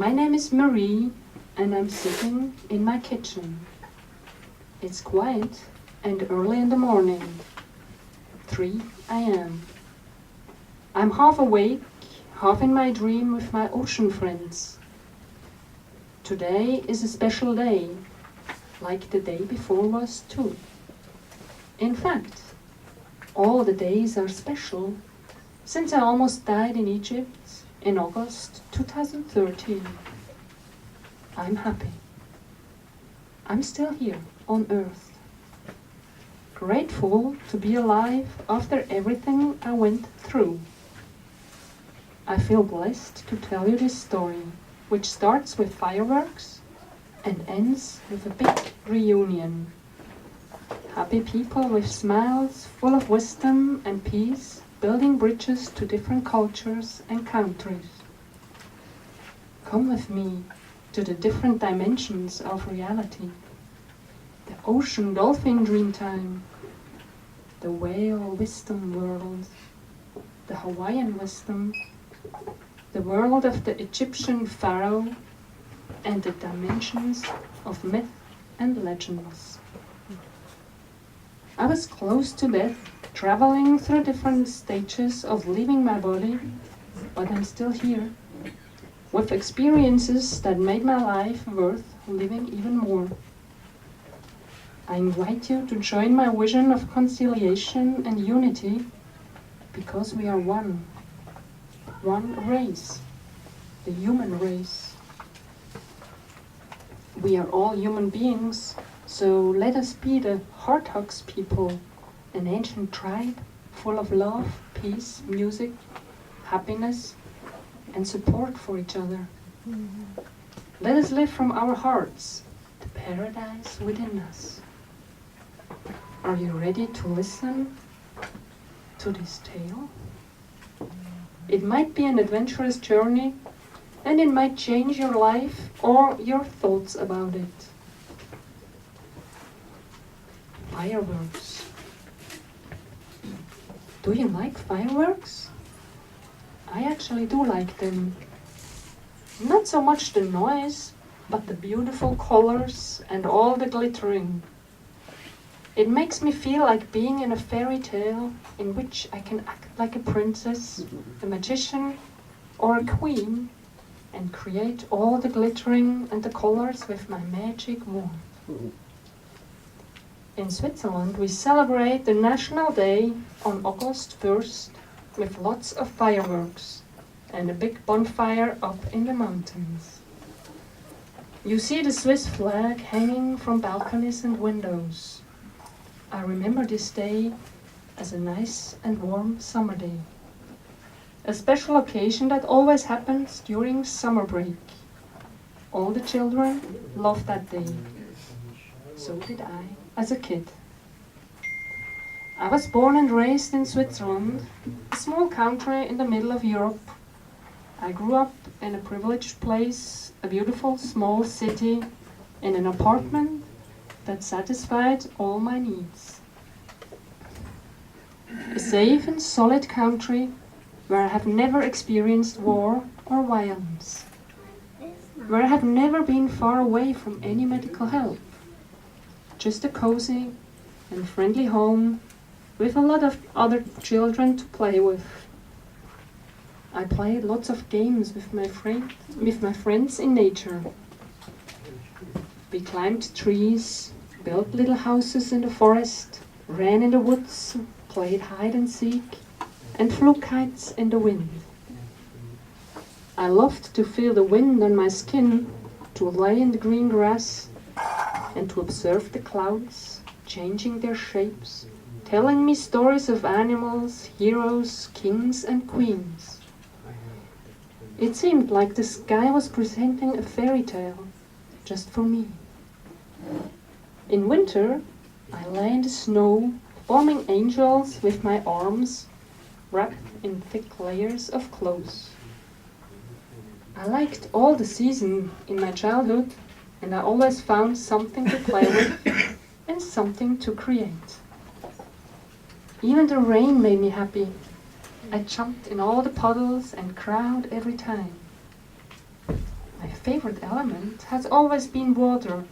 My name is Marie, and I'm sitting in my kitchen. It's quiet and early in the morning. 3 a.m. I'm half awake, half in my dream with my ocean friends. Today is a special day, like the day before was too. In fact, all the days are special since I almost died in Egypt in August 2013. I'm happy. I'm still here on Earth. Grateful to be alive after everything I went through. I feel blessed to tell you this story, which starts with fireworks and ends with a big reunion. Happy people with smiles full of wisdom and peace, building bridges to different cultures and countries. Come with me to the different dimensions of reality. The ocean dolphin dream time, the whale wisdom world, the Hawaiian wisdom, the world of the Egyptian pharaoh, and the dimensions of myth and legends. I was close to death, traveling through different stages of leaving my body, but I'm still here, with experiences that made my life worth living even more. I invite you to join my vision of conciliation and unity, because we are one race, the human race. We are all human beings, so let us be the Heart Hugs people, an ancient tribe full of love, peace, music, happiness, and support for each other. Let us live from our hearts, the paradise within us. Are you ready to listen to this tale? It might be an adventurous journey, and it might change your life or your thoughts about it. Fireworks. Do you like fireworks? I actually do like them. Not so much the noise, but the beautiful colors and all the glittering. It makes me feel like being in a fairy tale in which I can act like a princess, a magician, or a queen, and create all the glittering and the colors with my magic wand. In Switzerland, we celebrate the National Day on August 1st with lots of fireworks and a big bonfire up in the mountains. You see the Swiss flag hanging from balconies and windows. I remember this day as a nice and warm summer day. A special occasion that always happens during summer break. All the children loved that day. So did I as a kid. I was born and raised in Switzerland, a small country in the middle of Europe. I grew up in a privileged place, a beautiful small city, in an apartment that satisfied all my needs. A safe and solid country where I have never experienced war or violence, where I have never been far away from any medical help. Just a cozy and friendly home with a lot of other children to play with. I played lots of games with my friends in nature. We climbed trees, built little houses in the forest, ran in the woods, played hide and seek, and flew kites in the wind. I loved to feel the wind on my skin, to lay in the green grass, and to observe the clouds changing their shapes, telling me stories of animals, heroes, kings and queens. It seemed like the sky was presenting a fairy tale, just for me. In winter, I lay in the snow, forming angels with my arms wrapped in thick layers of clothes. I liked all the seasons in my childhood, and I always found something to play with and something to create. Even the rain made me happy. I jumped in all the puddles and cried every time. My favorite element has always been water,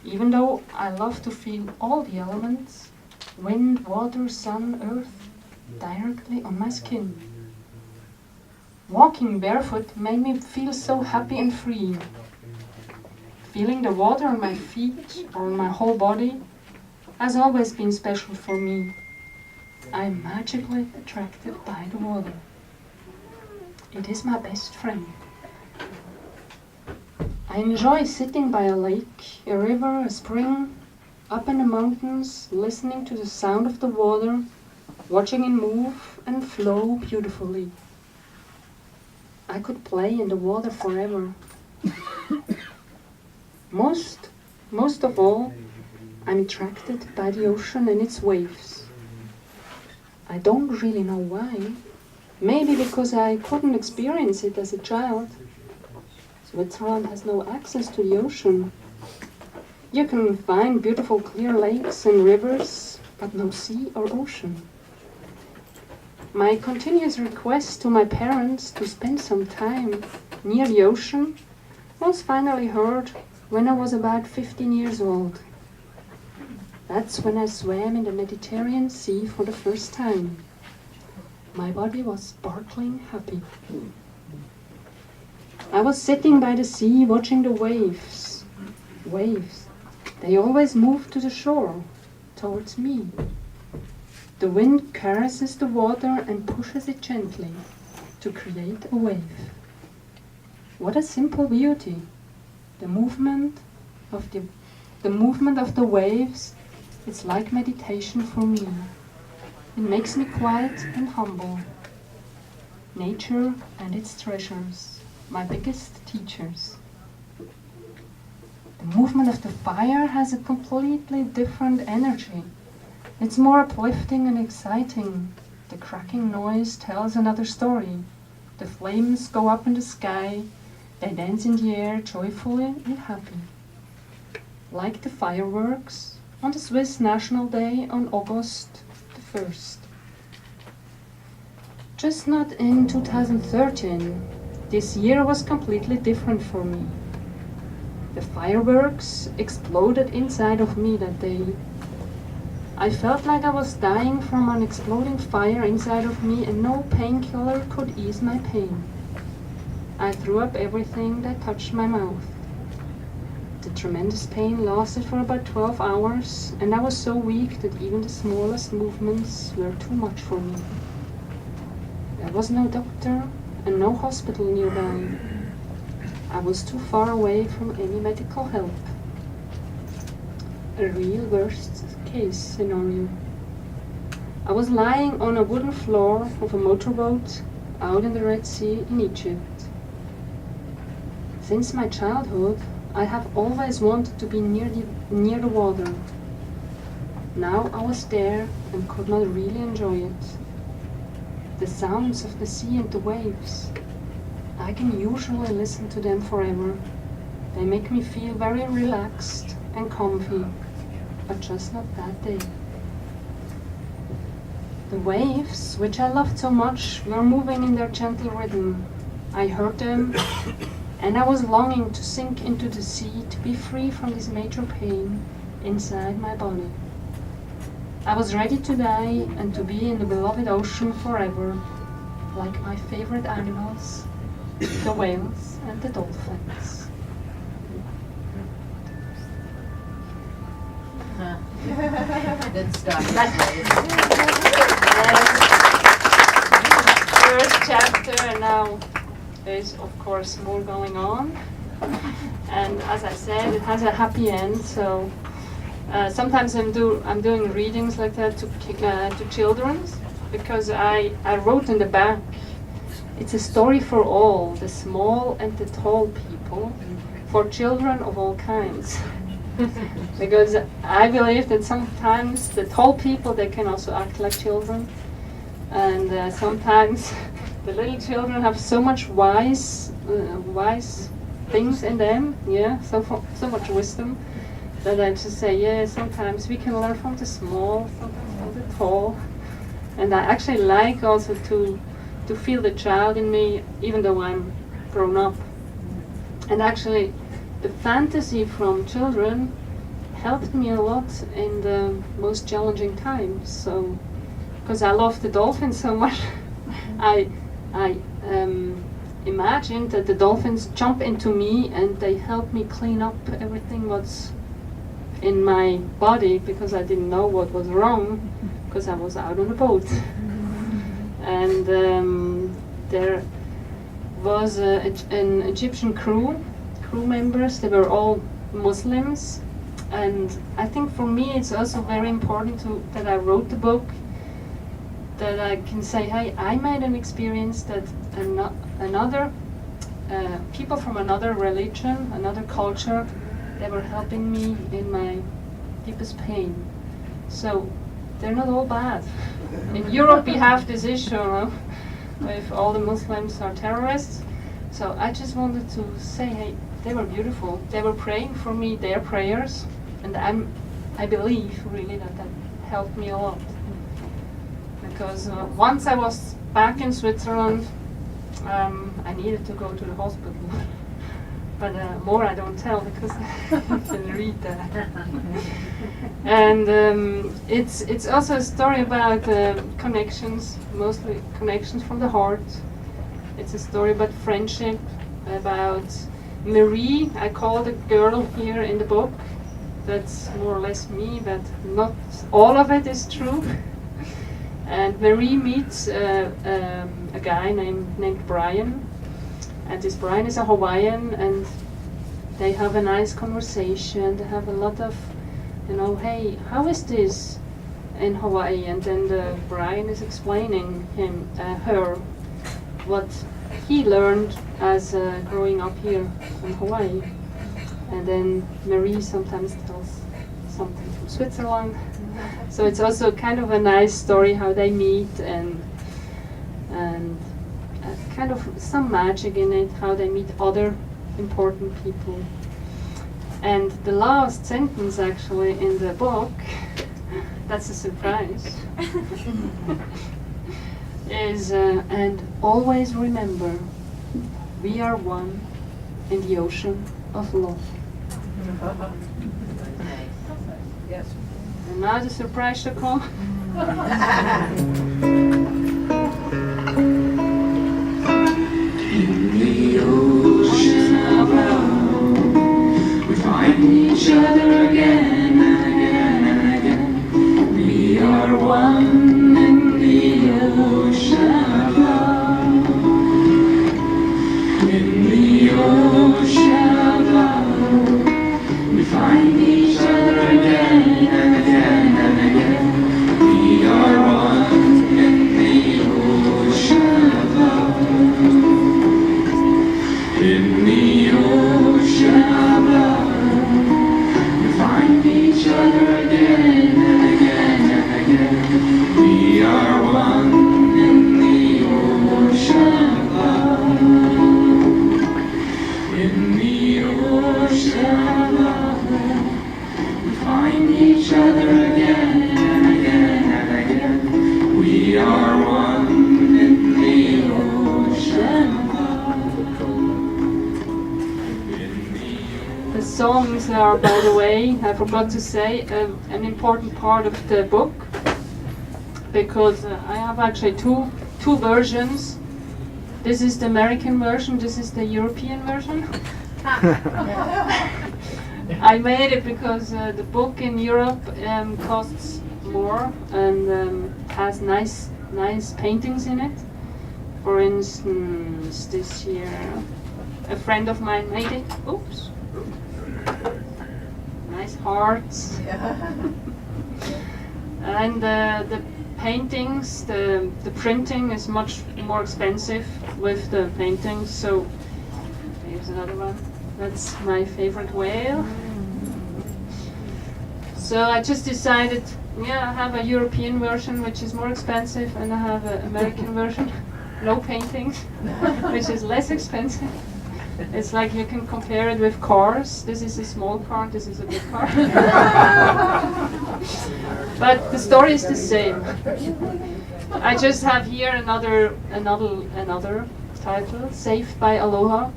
even though I love to feel all the elements, wind, water, sun, earth, directly on my skin. Walking barefoot made me feel so happy and free. Feeling the water on my feet or on my whole body has always been special for me. I'm magically attracted by the water. It is my best friend. I enjoy sitting by a lake, a river, a spring, up in the mountains, listening to the sound of the water, watching it move and flow beautifully. I could play in the water forever. Most of all, I'm attracted by the ocean and its waves. I don't really know why. Maybe because I couldn't experience it as a child. Switzerland has no access to the ocean. You can find beautiful clear lakes and rivers, but no sea or ocean. My continuous request to my parents to spend some time near the ocean was finally heard when I was about 15 years old. That's when I swam in the Mediterranean Sea for the first time. My body was sparkling happy. I was sitting by the sea watching the waves. Waves. They always move to the shore, towards me. The wind caresses the water and pushes it gently to create a wave. What a simple beauty. The movement of the waves, it's like meditation for me. It makes me quiet and humble. Nature and its treasures, my biggest teachers. The movement of the fire has a completely different energy. It's more uplifting and exciting. The cracking noise tells another story. The flames go up in the sky. They dance in the air joyfully and happy. Like the fireworks on the Swiss National Day on August the 1st. Just not in 2013. This year was completely different for me. The fireworks exploded inside of me that day. I felt like I was dying from an exploding fire inside of me and no painkiller could ease my pain. I threw up everything that touched my mouth. The tremendous pain lasted for about 12 hours and I was so weak that even the smallest movements were too much for me. There was no doctor and no hospital nearby. I was too far away from any medical help. A real worst case scenario. I was lying on a wooden floor of a motorboat out in the Red Sea in Egypt. Since my childhood, I have always wanted to be near the water. Now I was there and could not really enjoy it. The sounds of the sea and the waves. I can usually listen to them forever. They make me feel very relaxed and comfy, but just not that day. The waves, which I loved so much, were moving in their gentle rhythm. I heard them, and I was longing to sink into the sea to be free from this major pain inside my body. I was ready to die and to be in the beloved ocean forever, like my favorite animals, the whales and the dolphins. Good stuff. First chapter, and now there's of course more going on. And as I said, it has a happy end. So sometimes I'm doing readings like that to children, because I wrote in the back. It's a story for all, the small and the tall people, for children of all kinds. Because I believe that sometimes the tall people, they can also act like children, and sometimes the little children have so much wise things in them, so much wisdom, that I just say, sometimes we can learn from the small, sometimes from the tall, and I actually like also to feel the child in me, even though I'm grown up. And actually, the fantasy from children helped me a lot in the most challenging times. So, because I love the dolphins so much, I imagined that the dolphins jump into me and they help me clean up everything what's in my body, because I didn't know what was wrong because I was out on a boat. And there was an Egyptian crew members. They were all Muslims, and I think for me it's also very important that I wrote the book, that I can say, hey, I made an experience that another people from another religion, another culture, they were helping me in my deepest pain. So they're not all bad. In Europe we have this issue with all the Muslims are terrorists. So I just wanted to say, hey, they were beautiful. They were praying for me, their prayers, and I believe really that helped me a lot. Because once I was back in Switzerland, I needed to go to the hospital. But more I don't tell because you can read that. And it's also a story about connections, mostly connections from the heart. It's a story about friendship, about Marie. I call the girl here in the book. That's more or less me, but not all of it is true. And Marie meets a guy named Brian. And this Brian is a Hawaiian, and they have a nice conversation. They have a lot of, hey, how is this in Hawaii? And then Brian is explaining her what he learned as growing up here in Hawaii. And then Marie sometimes tells something from Switzerland. So it's also kind of a nice story how they meet, and kind of some magic in it, how they meet other important people. And the last sentence actually in the book, that's a surprise, is and always remember, we are one in the ocean of love. Yes. And now the surprise should come. In the ocean above, we find each other again and again and again. We are one in the ocean above. In the ocean above, we find each other again and again and again. We are one in the ocean above. In the ocean above, we find each other again and again and again. We are one in the ocean above. In the ocean above, we find each other again and again and again. We are one in the ocean above. The songs are, by the way, I forgot to say, an important part of the book, because I have actually two versions. This is the American version, this is the European version. I made it because the book in Europe costs more and has nice paintings in it. For instance, this year a friend of mine made it. Oops. Nice hearts. And the paintings, the printing is much more expensive with the paintings. So here's another one. That's my favorite whale. So I just decided, I have a European version which is more expensive, and I have an American version, no paintings, which is less expensive. It's like you can compare it with cars. This is a small car, this is a big car. But the story is the same. I just have here another title, Saved by Aloha.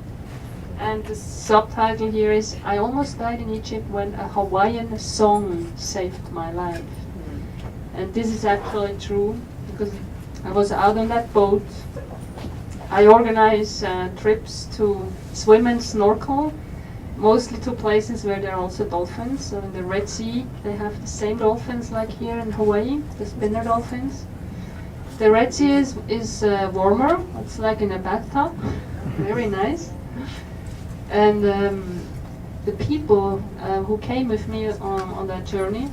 And the subtitle here is I almost died in Egypt when a Hawaiian song saved my life. And this is actually true because I was out on that boat. I organize trips to swim and snorkel, mostly to places where there are also dolphins. So in the Red Sea, they have the same dolphins like here in Hawaii, the spinner dolphins. The Red Sea is warmer. It's like in a bathtub. Very nice. And the people who came with me on that journey,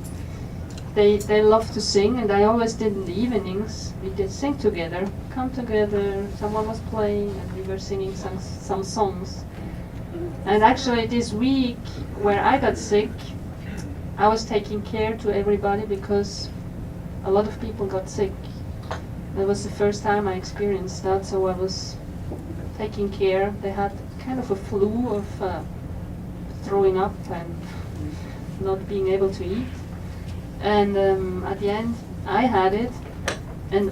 they love to sing, and I always did in the evenings. We did sing together, come together. Someone was playing, and we were singing some songs. And actually, this week where I got sick, I was taking care to everybody because a lot of people got sick. That was the first time I experienced that, so I was taking care. They had kind of a flu of throwing up and not being able to eat. And at the end, I had it. And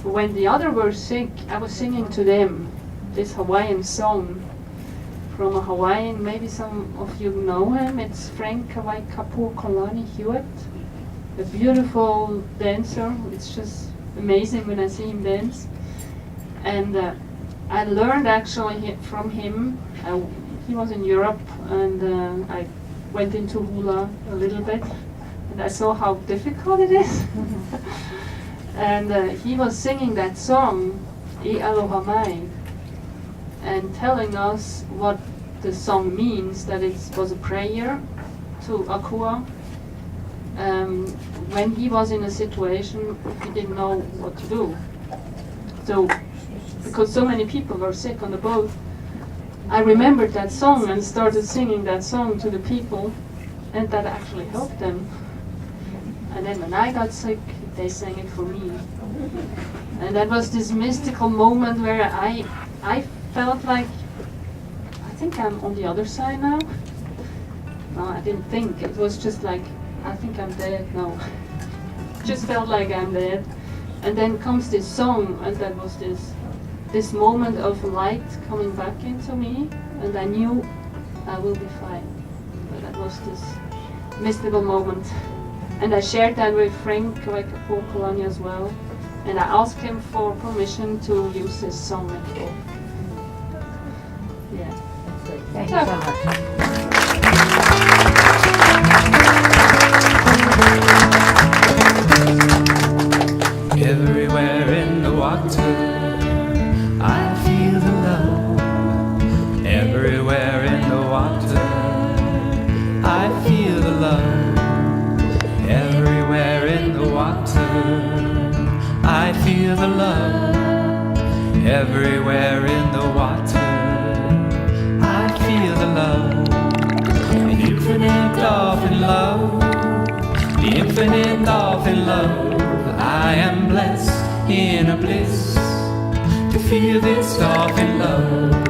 when the others were sick, I was singing to them this Hawaiian song from a Hawaiian. Maybe some of you know him. It's Frank Kapu'olani Hewitt, a beautiful dancer. It's just amazing when I see him dance. And I learned actually from him. He was in Europe, and I went into hula a little bit, and I saw how difficult it is. And he was singing that song, Aloha Mai, and telling us what the song means, that it was a prayer to Akua. When he was in a situation he didn't know what to do. So, because so many people were sick on the boat, I remembered that song and started singing that song to the people, and that actually helped them. And then when I got sick, they sang it for me. And that was this mystical moment where I felt like, I think I'm on the other side now. No, I didn't think. It was just like, I think I'm dead now. Just felt like I'm dead. And then comes this song, and that was this moment of light coming back into me, and I knew I will be fine. But that was this mystical moment. And I shared that with Frank Kapu'olani as well. And I asked him for permission to use this song at all. Yeah. Thank you so much. Everywhere in the water, I feel the love. Everywhere in the water, I feel the love. Everywhere in the water, I feel the love. Everywhere in the water, I feel the love. The infinite dolphin love, the infinite dolphin love. I am blessed in a bliss to feel this dolphin love.